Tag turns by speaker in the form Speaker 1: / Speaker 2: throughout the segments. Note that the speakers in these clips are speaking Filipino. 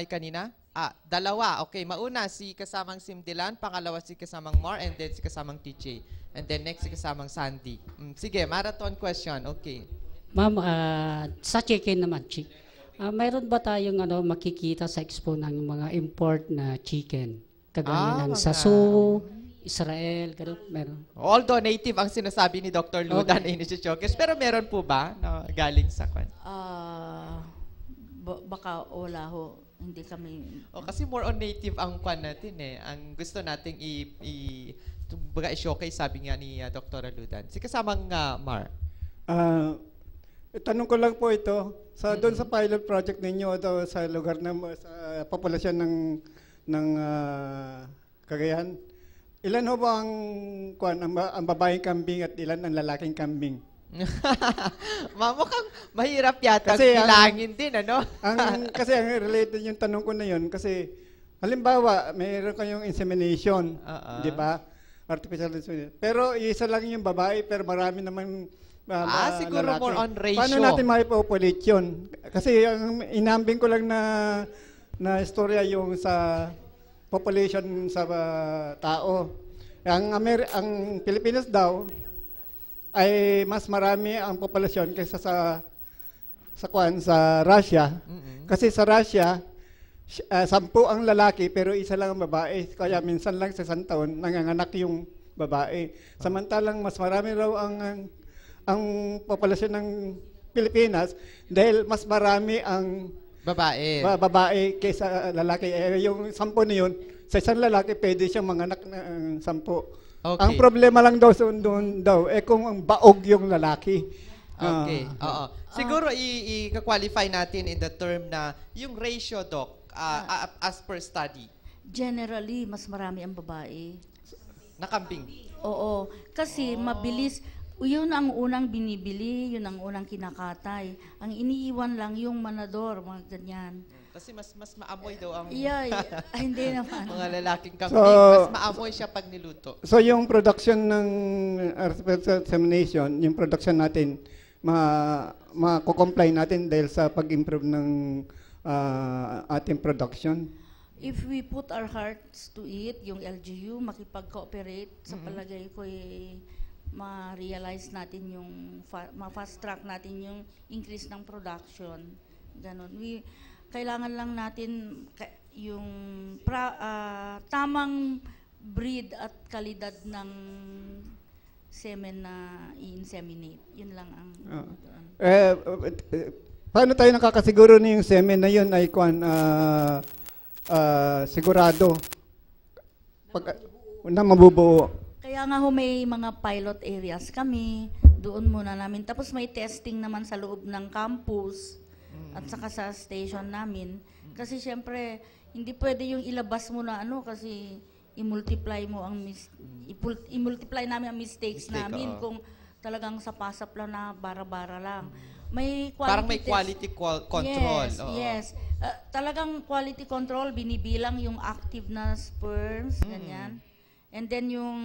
Speaker 1: Ay, kanina? Dalawa. Okay, mauna si kasamang Simdilan, pangalawa si kasamang Mar, and then si kasamang TJ. And then next si kasamang Sandy. Sige, marathon question. Okay.
Speaker 2: Ma'am, sa chicken naman, mayroon ba tayong makikita sa expo ng mga import na chicken? Kagaya ng Sasu, Israel, gano'n, meron.
Speaker 1: Although native ang sinasabi ni Dr. Luda na Inichokes, pero meron po ba na galing sa kwan?
Speaker 3: Baka wala ho. Hindi kami...
Speaker 1: Kasi more on native ang kwan natin eh. Ang gusto nating i-showcase, sabi nga ni Dr. Ludan. Si kasamang Mar.
Speaker 4: Tanong ko lang po ito, doon sa pilot project ninyo daw sa lugar sa populasyon ng Cagayan, ilan ho ba ang babaeng kambing at ilan ang lalaking kambing?
Speaker 1: Mukhang mahirap yata
Speaker 4: Kasi
Speaker 1: bilangin din, ano?
Speaker 4: Kasi ang related yung tanong ko na yun, kasi halimbawa, mayroon kayong insemination, di ba? Artificial insemination. Pero isa lang yung babae, pero marami naman
Speaker 1: siguro
Speaker 4: lalaki.
Speaker 1: more on ratio.
Speaker 4: Paano natin maipopulate yun? Kasi ang inambing ko lang na istorya yung sa population sa tao. Ang Pilipinas daw, ay mas marami ang populasyon kaysa sa Russia. Kasi sa Russia, 10 ang lalaki pero isa lang ang babae. Kaya minsan lang sa isang taon nanganganak yung babae. Samantalang mas marami raw ang populasyon ng Pilipinas dahil mas marami ang babae kaysa lalaki. Yung 10 na yun, sa isang lalaki pwede siyang manganak ng 10. Okay. Ang problema lang daw doon kung ang baog yung lalaki.
Speaker 1: Okay. Siguro i-qualify natin in the term na yung ratio, Doc, as per study.
Speaker 3: Generally, mas marami ang babae.
Speaker 1: Nakambing.
Speaker 3: Oo. Kasi mabilis, yun ang unang binibili, yun ang unang kinakatay. Ang iniiwan lang yung manador, mga ganyan.
Speaker 1: Kasi mas maamoy daw ang
Speaker 3: hindi naman.
Speaker 1: mga lalaking kambing. Mas maamoy siya pag niluto.
Speaker 4: So yung production ng artificial insemination, yung production natin, mako-comply natin dahil sa pag-improve ng ating production.
Speaker 3: If we put our hearts to it, yung LGU, makipag-cooperate, sa palagay ko ma-realize natin yung, ma-fast track natin yung increase ng production. Ganon. Kailangan lang natin yung tamang breed at kalidad ng semen na i-inseminate. Yun lang ang...
Speaker 4: Paano tayo nakakasiguro na yung semen na yun ay sigurado na mabubuo?
Speaker 3: Kaya nga may mga pilot areas kami, doon muna namin. Tapos may testing naman sa loob ng campus at saka sa station namin. Kasi syempre, hindi pwede yung ilabas mo na kasi i-multiply mo i-multiply namin ang mistakes namin kung talagang sa pasap lang na bara-bara lang. May quality
Speaker 1: parang may quality control.
Speaker 3: Yes. Talagang quality control, binibilang yung active na sperms, ganyan. And then yung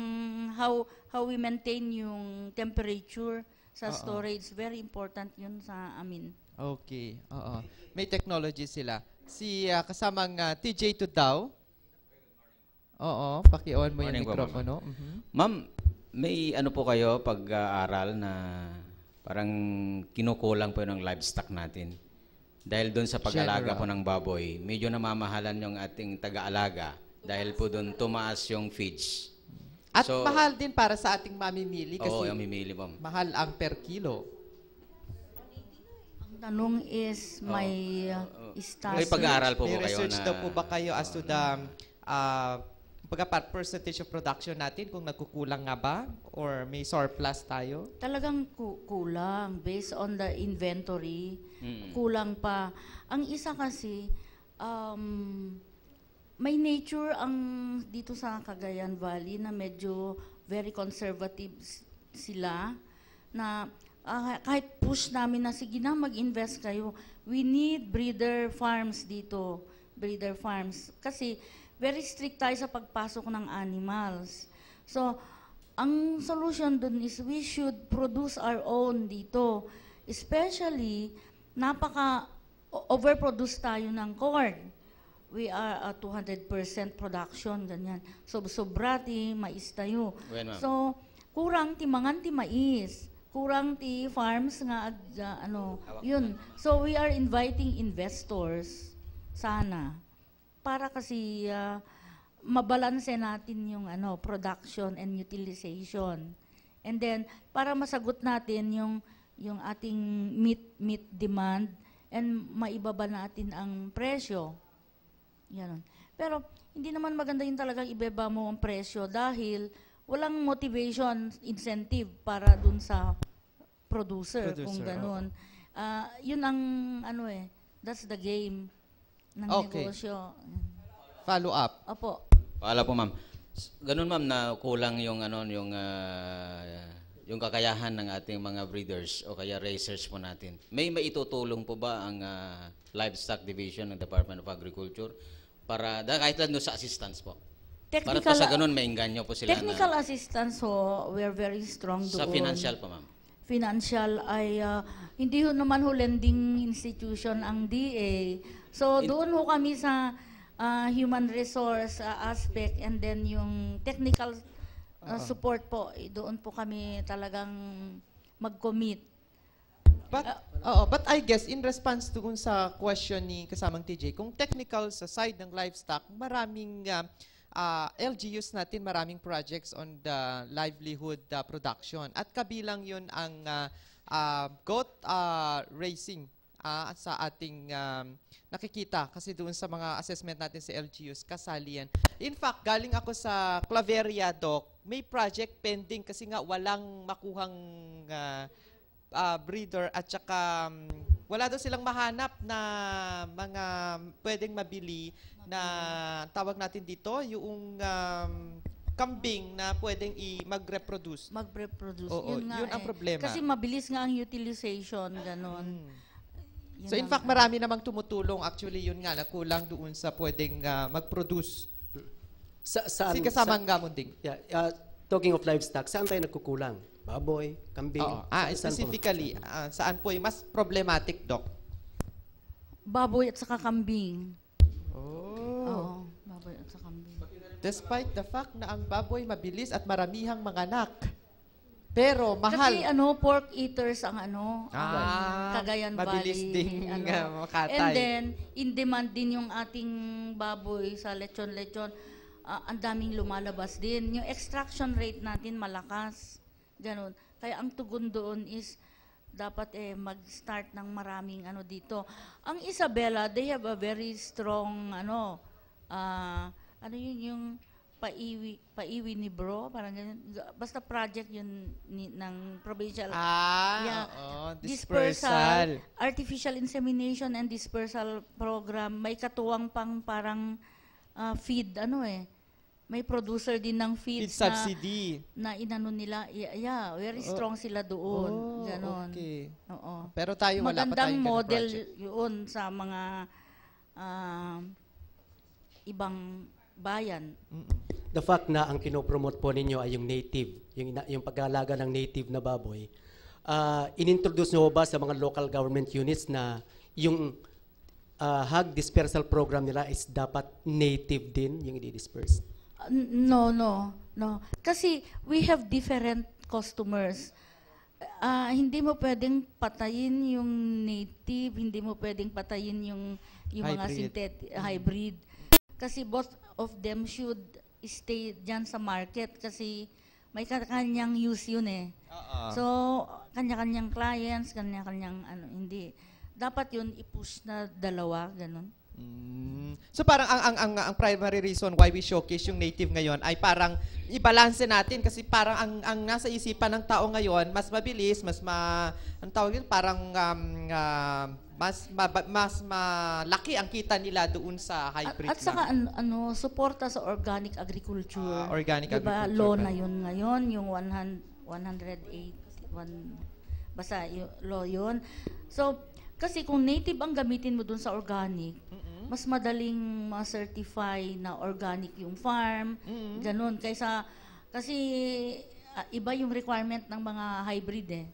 Speaker 3: how we maintain yung temperature sa storage, very important yun sa amin.
Speaker 1: Okay. May technology sila. Si kasamang TJ Tudaw. Paki-on mo yung mikropono.
Speaker 5: Ma'am, may po kayo pag-aaral na parang kinukulang po ng livestock natin? Dahil doon sa pag-alaga po ng baboy, medyo namamahalan yung ating taga-alaga dahil po doon tumaas yung feeds.
Speaker 1: At mahal din para sa ating mamimili kasi
Speaker 5: yung mimili, ma'am.
Speaker 1: Mahal ang per kilo.
Speaker 3: Ang tanong is may study.
Speaker 5: May pag-aaral po
Speaker 1: may
Speaker 5: kayo
Speaker 1: research daw po ba kayo as to the percentage of production natin kung nagkukulang nga ba or may surplus tayo?
Speaker 3: Talagang kulang based on the inventory. Kulang pa. Ang isa kasi may nature ang dito sa Cagayan Valley na medyo very conservative sila na kahit push namin na sige na mag-invest kayo, we need breeder farms dito, breeder farms. Kasi very strict tayo sa pagpasok ng animals. So, ang solution dun is we should produce our own dito. Especially, overproduce tayo ng corn. we are 200% production, ganyan. So, sobra ti mais tayo.
Speaker 5: Well, ma'am.
Speaker 3: So, kurang ti mangan ti mais. Kurang ti farms nga, yun. So, we are inviting investors, sana, para kasi mabalanse natin yung production and utilization. And then, para masagot natin yung ating meat demand and maibaba natin ang presyo. Yan. Pero hindi naman maganda yung talagang ibeba mo ang presyo dahil walang motivation, incentive para dun sa producer kung ganun. Yun ang that's the game ng negosyo.
Speaker 1: Follow up.
Speaker 3: Opo.
Speaker 5: Paala po, ma'am. Ganun, ma'am, na kulang yung yung kakayahan ng ating mga breeders o kaya racers po natin. May maitutulong po ba ang Livestock Division ng Department of Agriculture para kahit lang sa assistance po? Para po sa ganun, mainganyo po sila
Speaker 3: Technical assistance, we're very strong doon.
Speaker 5: Sa financial po, ma'am.
Speaker 3: Financial ay hindi ho naman lending institution ang DA. So doon ho kami sa human resource aspect and then yung technical support po, doon po kami talagang mag-commit.
Speaker 1: But I guess in response to sa question ni kasamang TJ, kung technical sa side ng livestock, maraming LGUs natin, maraming projects on the livelihood production. At kabilang yun ang goat racing sa ating nakikita. Kasi doon sa mga assessment natin sa LGUs, kasali yan. In fact, galing ako sa Claveria, Doc, may project pending kasi nga walang makuhang breeder at saka wala daw silang mahanap na mga pwedeng mabili na tawag natin dito, yung kambing na pwedeng mag-reproduce.
Speaker 3: Mag-reproduce.
Speaker 1: Oo, yun ang problema.
Speaker 3: Kasi mabilis nga ang utilization, ganon.
Speaker 1: So in fact, marami namang tumutulong. Actually, yun nga, nakulang doon sa pwedeng mag-produce. Si kasamang gamunding.
Speaker 6: Talking of livestock, saan tayo nagkukulang? Baboy, kambing?
Speaker 1: Specifically, saan po yung mas problematic, Doc?
Speaker 3: Baboy at saka kambing.
Speaker 1: Oh.
Speaker 3: Oo, baboy at saka kambing.
Speaker 1: Despite the fact na ang baboy mabilis at maramihang manganak. Pero mahal.
Speaker 3: Kasi pork eaters ang Cagayan
Speaker 1: mabilis
Speaker 3: Valley.
Speaker 1: ding makatay.
Speaker 3: And then, in demand din yung ating baboy sa lechon-lechon. Ang daming lumalabas din. Yung extraction rate natin malakas. Ganon. Kaya ang tugon doon is dapat mag-start ng maraming dito. Ang Isabela, they have a very strong yung paiwi ni bro, parang ganyan. Basta project yun ng provincial. Dispersal. Artificial insemination and dispersal program. May katuwang pang parang feed, may producer din ng feed
Speaker 1: subsidy
Speaker 3: na inano nila. Very strong sila doon. Ganon.
Speaker 1: Okay.
Speaker 3: Oo.
Speaker 1: Pero tayo wala pa tayong
Speaker 3: magandang model
Speaker 1: project.
Speaker 3: yun sa mga ibang bayan.
Speaker 6: The fact na ang kinopromote po ninyo ay yung native, yung pag-aalaga ng native na baboy, inintroduce nyo ba sa mga local government units na yung hog dispersal program nila is dapat native din yung i-disperse?
Speaker 3: No. Kasi we have different customers. Hindi mo pwedeng patayin yung native, hindi mo pwedeng patayin yung mga synthetic hybrid. Kasi both of them should stay dyan sa market kasi may kanyang use yun . So, kanya-kanyang clients, kanya-kanyang hindi. Dapat yun i-push na dalawa, ganun.
Speaker 1: So parang ang primary reason why we showcase yung native ngayon ay parang i-balance natin kasi parang ang nasa isipan ng tao ngayon mas mabilis, ang tawag yun parang mas malaki ang kita nila doon sa hybrid.
Speaker 3: At saka suporta sa organic agriculture.
Speaker 1: Organic
Speaker 3: diba,
Speaker 1: agriculture.
Speaker 3: Law na yun ngayon, yung 108 basta yung law yun. So kasi kung native ang gamitin mo doon sa organic, mas madaling ma-certify na organic yung farm, ganun. Kasi iba yung requirement ng mga hybrid .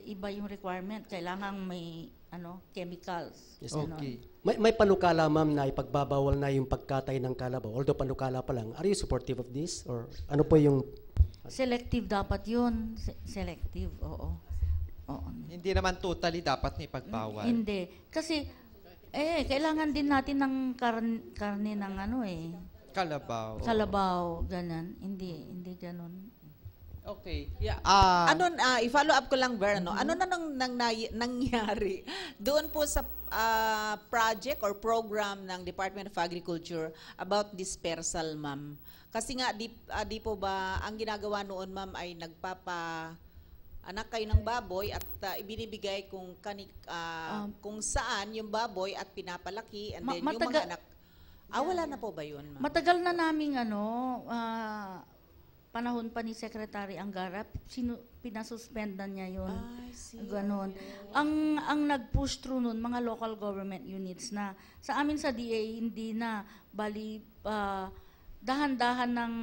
Speaker 3: Iba yung requirement. Kailangan may chemicals.
Speaker 6: Yes,
Speaker 3: Ganon.
Speaker 1: Okay.
Speaker 6: May panukala, ma'am, na ipagbabawal na yung pagkatay ng kalabaw. Although panukala pa lang. Are you supportive of this? Or ano po yung...
Speaker 3: Selective dapat yun. Selective, oo. Oo.
Speaker 1: Hindi naman totally dapat na ipagbawal.
Speaker 3: Hindi. Kasi, kailangan din natin ng karne ng
Speaker 1: Kalabaw.
Speaker 3: kalabaw, ganon. Hindi ganon.
Speaker 1: Okay.
Speaker 7: Yeah.
Speaker 1: Ah,
Speaker 7: I-follow up ko lang, Ver, no? Ano na nangyari doon po sa project or program ng Department of Agriculture about dispersal, ma'am? Kasi nga, di po ba, ang ginagawa noon, ma'am, ay anak kayo ng baboy at ibinibigay kung saan yung baboy at pinapalaki and then yung mga anak. Wala na po ba yun, ma'am?
Speaker 3: Matagal na naming panahon pa ni Secretary Angara, pinasuspend na niya yun.
Speaker 7: I see.
Speaker 3: Ganon. Ang nag-push through nun, mga local government units na sa amin sa DA, hindi na, bali, dahan-dahan ng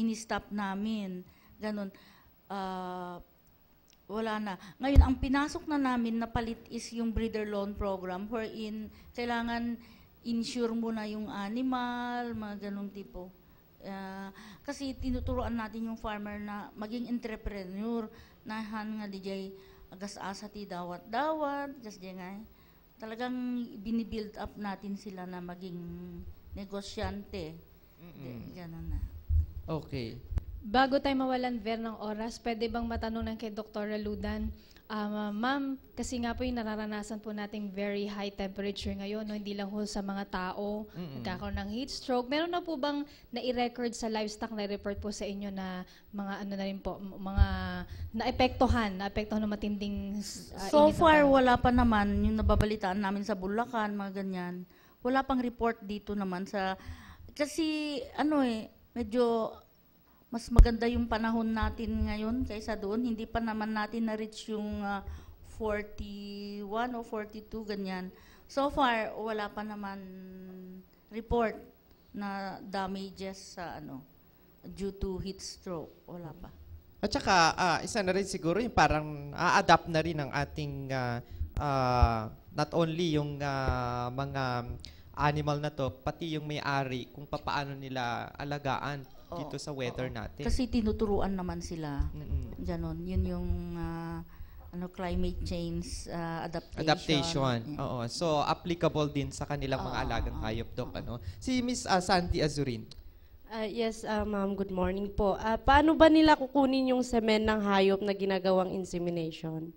Speaker 3: in-stop namin. Ganon. Wala na. Ngayon, ang pinasok na namin na palit is yung breeder loan program wherein kailangan insure mo na yung animal, mga ganong tipo. Kasi tinuturuan natin yung farmer na maging entrepreneur na nga DJ agas-asa ti dawat-dawat, kasi nga talagang binibuild up natin sila na maging negosyante. Ganun na.
Speaker 1: okay.
Speaker 8: Bago tayo mawalan, Ver, ng oras, pwede bang matanong ng kay Dr. Ludan? Ma'am, kasi nga po yung nararanasan po nating very high temperature ngayon, no? Hindi lang ho sa mga tao, nagkakaroon ng heat stroke. Meron na po bang nai-record sa livestock na report po sa inyo na mga na rin po, mga naapektuhan ng matinding
Speaker 3: So
Speaker 8: init ng
Speaker 3: far,
Speaker 8: panahon?
Speaker 3: wala pa naman yung nababalitaan namin sa Bulacan, mga ganyan. Wala pang report dito naman kasi medyo mas maganda yung panahon natin ngayon kaysa doon. Hindi pa naman natin na-reach yung 41 o 42, ganyan. So far, wala pa naman report na damages sa due to heat stroke. Wala pa.
Speaker 1: At saka, isa na rin siguro yung parang a-adapt na rin ng ating not only yung mga animal na to, pati yung may-ari kung papaano nila alagaan dito sa weather natin.
Speaker 3: Kasi tinuturuan naman sila. Ganon. Yun yung climate change
Speaker 1: Adaptation. Oo. So, applicable din sa kanilang mga alagang hayop, Dok. Si Miss Sandy Azurin.
Speaker 9: Yes, ma'am. Good morning po. Paano ba nila kukunin yung semen ng hayop na ginagawang insemination?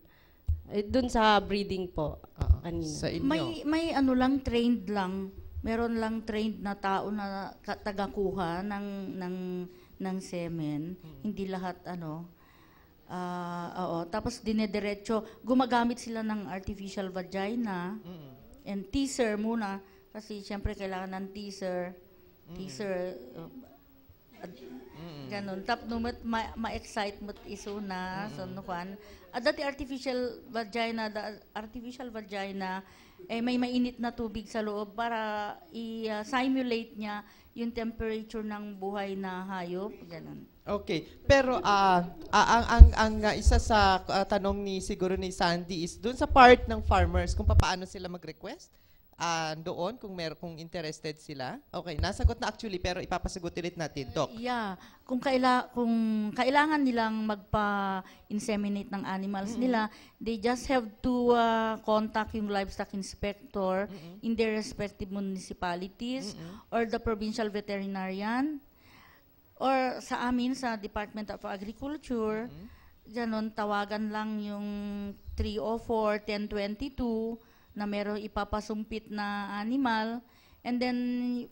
Speaker 9: Doon sa breeding po. Kanina.
Speaker 1: Sa inyo.
Speaker 3: May trained lang. Meron lang trained na tao na tagakuha ng semen. Hindi lahat tapos dinediretso. Gumagamit sila ng artificial vagina and teaser muna kasi siyempre kailangan ng teaser. Ganon. Tap numat ma-excite mo't iso na sanukan. At dati artificial vagina may mainit na tubig sa loob para i-simulate niya yung temperature ng buhay na hayop, ganun.
Speaker 1: Okay. Pero ang isa sa tanong siguro ni Sandy is doon sa part ng farmers kung paano sila mag-request doon kung interested sila. Okay, nasagot na actually pero ipapasagot ulit natin, Doc.
Speaker 3: Yeah, kung kailangan nilang magpa-inseminate ng animals nila, they just have to contact yung livestock inspector in their respective municipalities or the provincial veterinarian or sa amin sa Department of Agriculture. Ganon, tawagan lang yung 304-1022 na meron ipapasumpit na animal, and then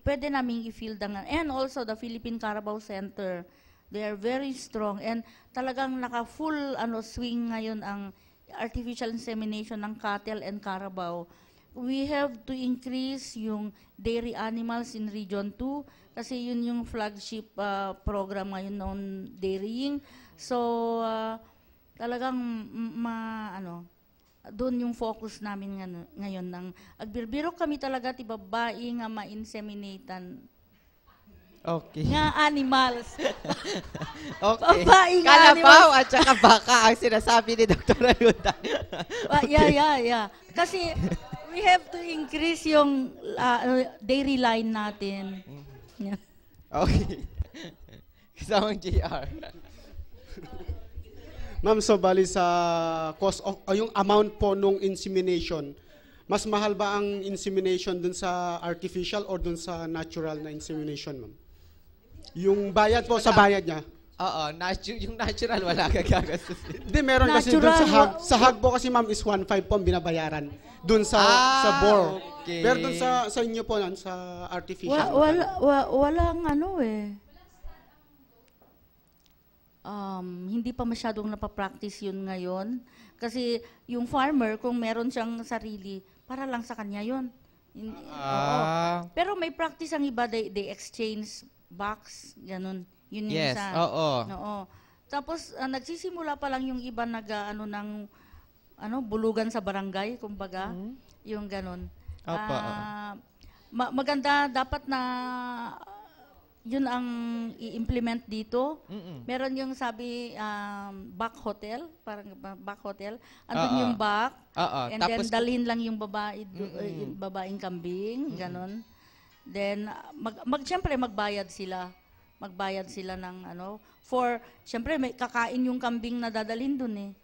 Speaker 3: pwede namin i-field and also the Philippine Carabao Center, they are very strong and talagang naka-full swing ngayon ang artificial insemination ng cattle and carabao. We have to increase yung dairy animals in Region 2 kasi yun yung flagship program ngayon ng dairying. So talagang doon yung focus namin ngayon ng agbirbiro kami talaga ti babae nga ma-inseminatan.
Speaker 1: Okay.
Speaker 3: Nga animals.
Speaker 1: Okay.
Speaker 3: Babaeng
Speaker 1: Kalabaw at saka baka ang sinasabi ni Dr. Ayuda.
Speaker 3: Yeah. Kasi we have to increase yung dairy line natin. Yeah.
Speaker 1: Okay. Kasamang JR.
Speaker 10: Ma'am, so bali sa cost of, yung amount po nung insemination, mas mahal ba ang insemination dun sa artificial or dun sa natural na insemination, ma'am? Yung bayad po sa bayad niya?
Speaker 1: Oo, yung natural wala ka gagastos.
Speaker 10: Hindi, meron kasi dun sa hag po kasi ma'am is 1.5 po ang binabayaran dun sa bore.
Speaker 1: Okay.
Speaker 10: Pero dun sa inyo po, sa artificial.
Speaker 3: Walang ano eh. Hindi pa masyadong napapractice yun ngayon. Kasi yung farmer, kung meron siyang sarili, para lang sa kanya yun. Oo. Pero may practice ang iba, they exchange box, ganun. Yun yung
Speaker 1: Yes,
Speaker 3: isa.
Speaker 1: oo.
Speaker 3: Tapos, nagsisimula pa lang yung iba bulugan sa barangay, kumbaga. Yung ganun. Maganda, dapat na yun ang i-implement dito. Meron yung sabi, back hotel, parang back hotel. Andun yung back, and then dalhin lang yung babaeng kambing, ganon. Then, siyempre magbayad sila. Magbayad sila ng siyempre may kakain yung kambing na dadalhin dun eh.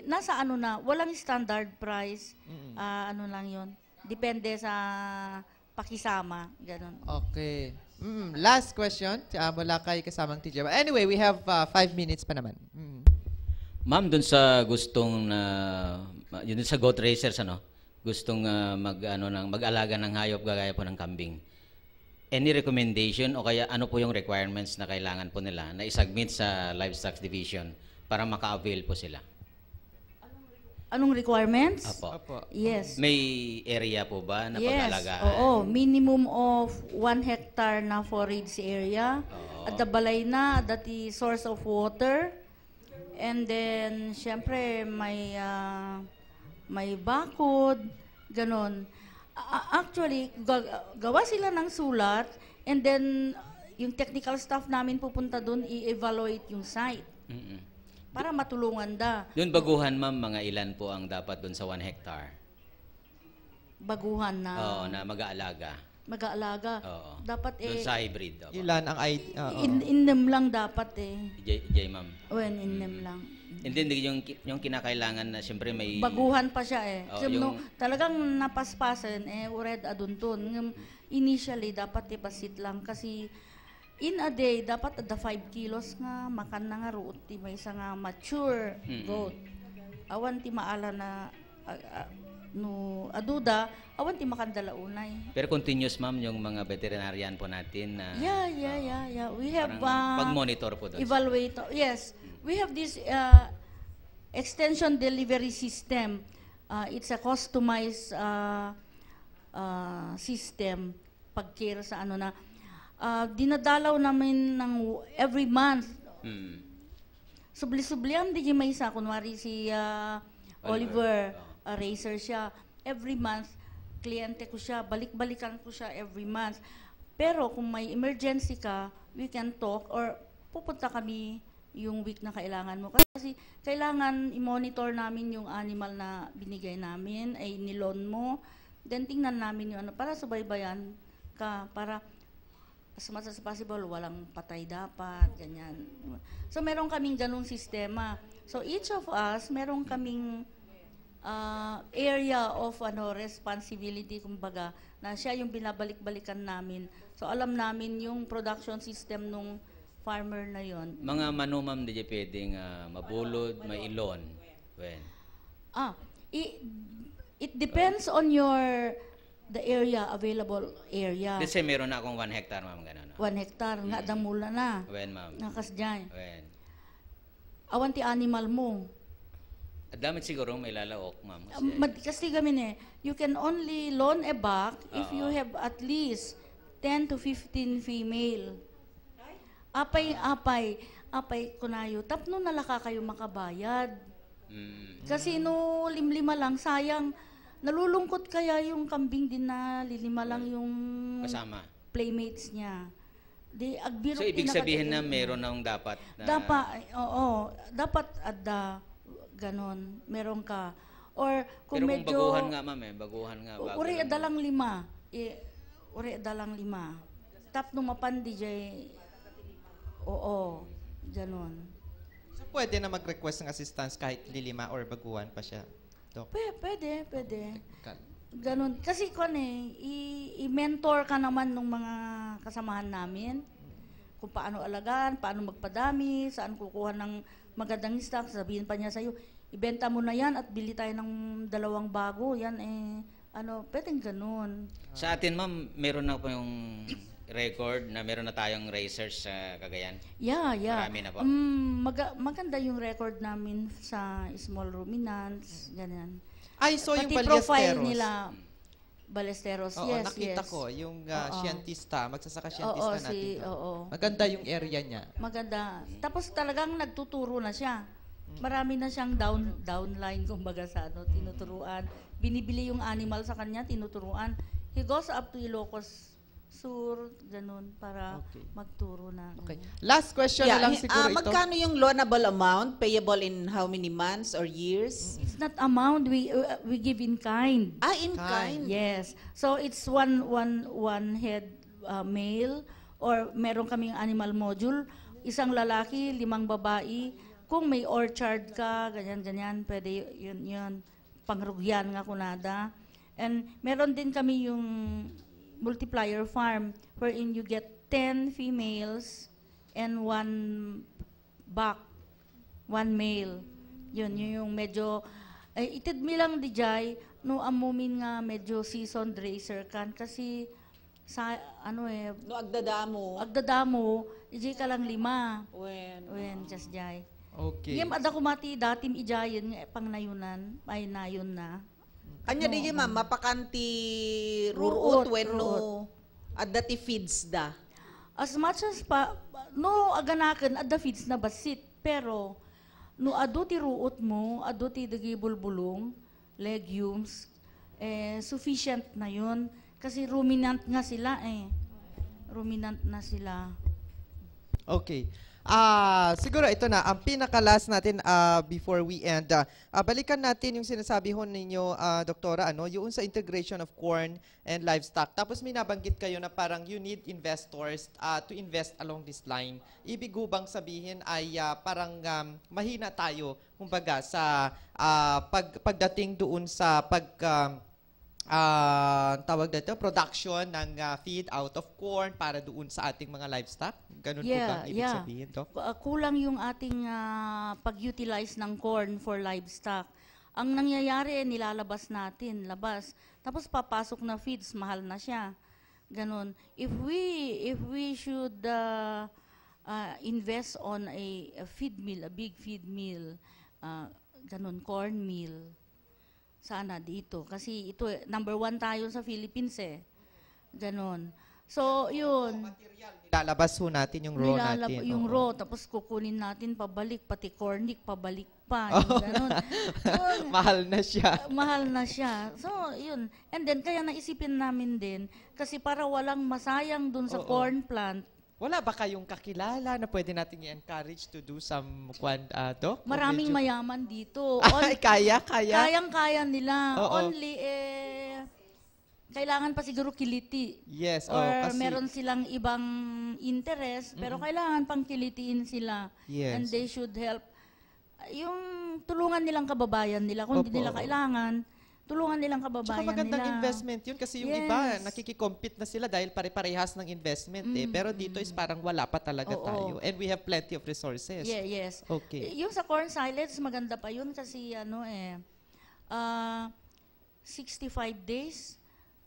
Speaker 3: Nasa walang standard price, lang yun. Depende sa pakisama, ganon.
Speaker 1: Okay. Last question mula kay kasamang TJ. Anyway, we have 5 minutes pa naman.
Speaker 5: Ma'am, dun sa gustong yun sa goat racers, gustong mag-alaga ng hayop gagaya po ng kambing. Any recommendation o kaya ano po yung requirements na kailangan po nila na isubmit sa Livestock Division para maka-avail po sila?
Speaker 3: Anong requirements?
Speaker 5: Apo.
Speaker 3: Yes.
Speaker 5: May area po ba na pag-alagaan?
Speaker 3: Oo. Minimum of 1 hectare na forage area. At the balay na, that is source of water. And then, syempre, may bakod, ganon. Actually, gawa sila ng sulat, and then, yung technical staff namin pupunta doon, i-evaluate yung site. Para matulungan
Speaker 5: Doon baguhan, ma'am, mga ilan po ang dapat doon sa 1 hectare?
Speaker 3: Baguhan na?
Speaker 5: Oo, na mag-aalaga.
Speaker 3: Mag-aalaga?
Speaker 5: Oo.
Speaker 3: Dapat
Speaker 5: doon sa hybrid. Opo.
Speaker 1: Ilan ang ID?
Speaker 3: In-them lang dapat
Speaker 5: ma'am.
Speaker 3: In-them lang.
Speaker 5: And then yung kinakailangan na siyempre may...
Speaker 3: Baguhan pa siya
Speaker 5: Oh,
Speaker 3: talagang napaspasan, ured aduntun. Initially, dapat ipasit lang kasi in a day, dapat ada 5 kilos nga, makan na nga root, may isa nga mature goat. Awan ti maala na, aduda, awan ti makan dalaunay.
Speaker 5: Pero continuous, ma'am, yung mga veterinarian po natin na...
Speaker 3: Yeah. We have...
Speaker 5: pag-monitor po doon.
Speaker 3: Evaluator. Yes. We have this extension delivery system. It's a customized system pag-care sa dinadalaw namin ng every month. Subli-subliam di may isa. Kunwari si Oliver, racer siya. Every month, kliyente ko siya. Balik-balikan ko siya every month. Pero kung may emergency ka, we can talk or pupunta kami yung week na kailangan mo. Kasi kailangan i-monitor namin yung animal na binigay namin, ay nilon mo. Then tingnan namin yung para subaybayan ka, para as much as possible, walang patay dapat, ganyan. So, meron kaming ganung sistema. So, each of us, meron kaming area of responsibility, kumbaga, na siya yung binabalik-balikan namin. So, alam namin yung production system nung farmer na yon.
Speaker 5: Mga manumam di pwedeng mabulod, mailon.
Speaker 3: It depends on the area, available area.
Speaker 5: Let's say meron na akong 1 hectare, ma'am, gano'n.
Speaker 3: 1 hectare, nga damula na.
Speaker 5: Ma'am.
Speaker 3: Nakas dyan.
Speaker 5: When?
Speaker 3: Awan ti animal mo.
Speaker 5: At damit siguro may lalaok, ma'am.
Speaker 3: Kasi gamin you can only loan a buck if you have at least 10 to 15 female. Apay kunayo. Tapno nalaka kayo makabayad. Kasi no limlima lang, sayang. Nalulungkot kaya yung kambing din na lilima lang yung
Speaker 5: kasama
Speaker 3: playmates niya. Di agbiro
Speaker 5: So, ibig sabihin na meron nang dapat na...
Speaker 3: Dapat ada ganon, meron ka. Or kung
Speaker 5: Pero kung
Speaker 3: medyo...
Speaker 5: baguhan nga, ma'am, baguhan nga. bago
Speaker 3: Uri
Speaker 5: lang.
Speaker 3: dalang 5. Uri dalang 5. Tap nung mapandi jay... Oo, ganon.
Speaker 1: So pwede na mag-request ng assistance kahit lilima or baguhan pa siya, Doc?
Speaker 3: Pwede. Ganon. Kasi i-mentor ka naman ng mga kasamahan namin. Kung paano alagaan, paano magpadami, saan kukuha ng magandang stock, sabihin pa niya sa'yo, ibenta mo na yan at bili tayo ng 2 bago. Yan pwedeng ganon.
Speaker 5: Sa atin, ma'am, meron na po yung record na meron na tayong racers sa Cagayan.
Speaker 3: Yeah.
Speaker 5: Marami na po.
Speaker 3: Maganda yung record namin sa small ruminants, ganyan.
Speaker 1: Ay, so
Speaker 3: Pati
Speaker 1: yung
Speaker 3: profile
Speaker 1: Ballesteros.
Speaker 3: nila, Ballesteros,
Speaker 1: Oo,
Speaker 3: yes,
Speaker 1: nakita
Speaker 3: yes.
Speaker 1: ko, yung
Speaker 3: Oo.
Speaker 1: scientista, magsasaka-scientista natin.
Speaker 3: Oo.
Speaker 1: Maganda yung area niya.
Speaker 3: Maganda. Tapos talagang nagtuturo na siya. Marami na siyang downline, kumbaga sa tinuturuan. Binibili yung animal sa kanya, tinuturuan. He goes up to Ilocos Sur, ganun, para magturo na.
Speaker 1: Okay. Last question na lang siguro ito.
Speaker 7: Magkano yung loanable amount, payable in how many months or years?
Speaker 3: It's not amount, we give in kind.
Speaker 7: In kind.
Speaker 3: Yes. So it's one head male, or meron kaming animal module, 1 lalaki, 5 babae. Kung may orchard ka, ganyan, pwede yun. Pangrugyan nga kunada. And meron din kami yung multiplier farm wherein you get 10 females and 1 male. Yun yung medyo itid mi lang di jay no amumin nga medyo seasoned racer kan kasi sa
Speaker 7: No agdadamo iji ka lang 5. When just jay.
Speaker 1: Okay.
Speaker 3: Yem ada kumati datim ijayen nga pangnayunan ay nayon na.
Speaker 7: Kanya di ma'am, mapakanti ruot wenno adati feeds da.
Speaker 3: As much as aganakan adda feeds na basit, pero no ado ti ruot mo, ado ti dagi bulbulong, legumes, sufficient na yun. Kasi ruminant nga sila Ruminant na sila.
Speaker 1: Okay. Siguro ito na, ang pinaka-last natin before we end. Balikan natin yung sinasabi ho ninyo, Doktora, yung sa integration of corn and livestock. Tapos may nabanggit kayo na parang you need investors to invest along this line. Ibig bang sabihin ay parang mahina tayo, kumbaga, sa pagdating doon sa tawag dito, production ng feed out of corn para doon sa ating mga livestock? Ganun po ba ibig sabihin, Doc?
Speaker 3: Kulang yung ating pag-utilize ng corn for livestock. Ang nangyayari, nilalabas natin, Tapos papasok na feeds, mahal na siya. Ganun. If we should invest on a feed mill, a big feed mill, corn mill, sana dito. Kasi ito, number 1 tayo sa Philippines Ganon. So, yun.
Speaker 1: Lalabas ho natin yung raw natin.
Speaker 3: Yung raw, tapos kukunin natin pabalik, pati cornic, pabalik pa. Ganon.
Speaker 1: Mahal na siya.
Speaker 3: Mahal na siya. So, yun. And then, kaya naisipin namin din, kasi para walang masayang dun sa corn plant,
Speaker 1: wala ba kayong kakilala na pwede natin i-encourage to do some Doc?
Speaker 3: Maraming mayaman dito.
Speaker 1: Kaya?
Speaker 3: Kayang-kaya nila. Only, kailangan pa siguro kiliti.
Speaker 1: Yes.
Speaker 3: Or meron silang ibang interest, pero kailangan pang kilitiin sila.
Speaker 1: Yes.
Speaker 3: And they should help. Yung tulungan nilang kababayan nila. Kung hindi nila kailangan, tulungan nilang kababayan
Speaker 1: nila. Tsaka magandang
Speaker 3: nila.
Speaker 1: investment yun kasi yung iba nakikikompete na sila dahil pare-parehas ng investment Pero dito is parang wala pa talaga tayo. And we have plenty of resources.
Speaker 3: Yes.
Speaker 1: Okay.
Speaker 3: Yung sa corn silage, maganda pa yun kasi 65 days,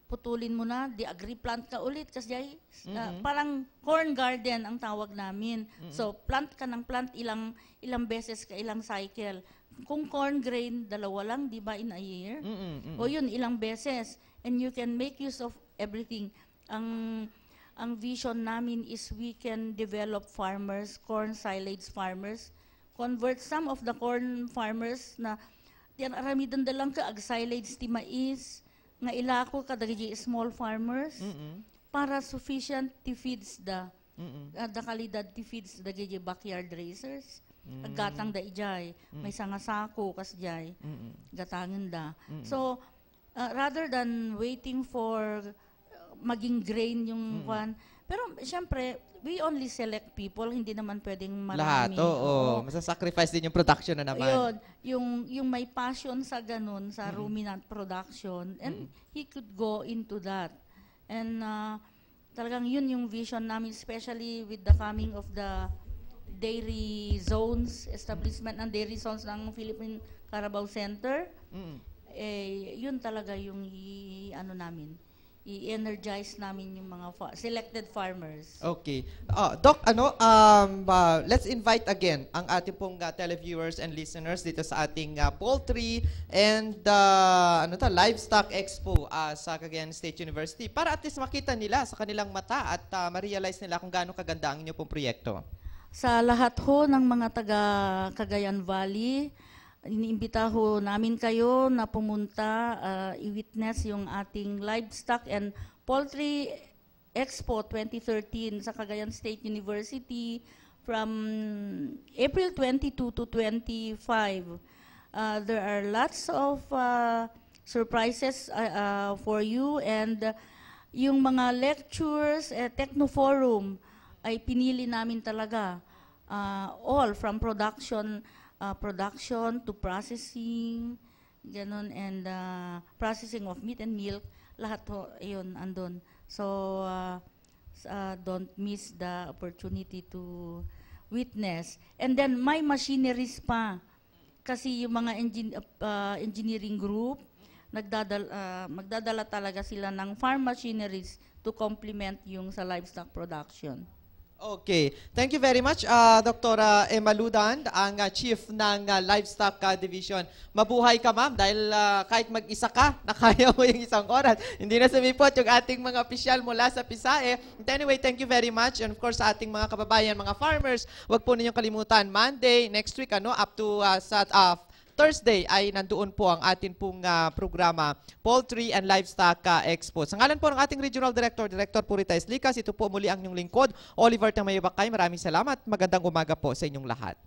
Speaker 3: putulin mo na, di-agree-plant ka ulit kasi parang corn garden ang tawag namin. So, plant ka ng plant ilang beses ka, ilang cycle. Kung corn grain, 2 lang, di ba, in a year? O yun, ilang beses. And you can make use of everything. Ang vision namin is we can develop farmers, corn silage farmers, convert some of the corn farmers na yan aramidan dalang ka ag silage ti mais, nga ilako kadagiti small farmers para sufficient ti feeds da. Da kalidad ti feeds dagiti backyard racers. Aggatang da ijay. May sangasako kas jay. Gatangin da. So, rather than waiting for maging grain yung kwan, pero siyempre, we only select people, hindi naman pwedeng marami.
Speaker 1: Lahat, oo. Masasacrifice din yung production na naman.
Speaker 3: Yung may passion sa ganun, sa ruminant production, and he could go into that. And talagang yun yung vision namin, especially with the coming of the dairy zones, establishment ng dairy zones ng Philippine Carabao Center. Yun talaga yung i-energize namin yung mga selected farmers.
Speaker 1: Okay. Doc, let's invite again ang ating pong televiewers and listeners dito sa ating poultry and livestock expo sa Cagayan State University para at least makita nila sa kanilang mata at ma-realize nila kung gaano kaganda ang inyong pong proyekto.
Speaker 3: Sa lahat ho ng mga taga Cagayan Valley, iniimbita ho namin kayo na pumunta, i-witness yung ating Livestock and Poultry Expo 2013 sa Cagayan State University from April 22 to 25. There are lots of surprises for you, and yung mga lectures, Technoforum, ay pinili namin talaga all from production to processing, ganun, and processing of meat and milk, lahat ho, yun, andun. So, don't miss the opportunity to witness. And then, may machineries pa. Kasi yung mga engineering group, magdadala talaga sila ng farm machineries to complement yung sa livestock production.
Speaker 1: Okay. Thank you very much, Dr. Emma Ludan, ang Chief ng Livestock Division. Mabuhay ka, ma'am, dahil kahit mag-isa ka, nakaya mo yung isang oras. Hindi na sumipot yung ating mga opisyal mula sa PISAE. Anyway, thank you very much. And of course, sa ating mga kababayan, mga farmers, wag po ninyong kalimutan, Monday, next week, up to Thursday ay nandoon po ang atin pong programa Poultry and Livestock Expo. Sa ngalan po ng ating Regional Director, Director Puritais Licas, ito po muli ang inyong lingkod, Oliver Tamayabakay. Maraming salamat. Magandang umaga po sa inyong lahat.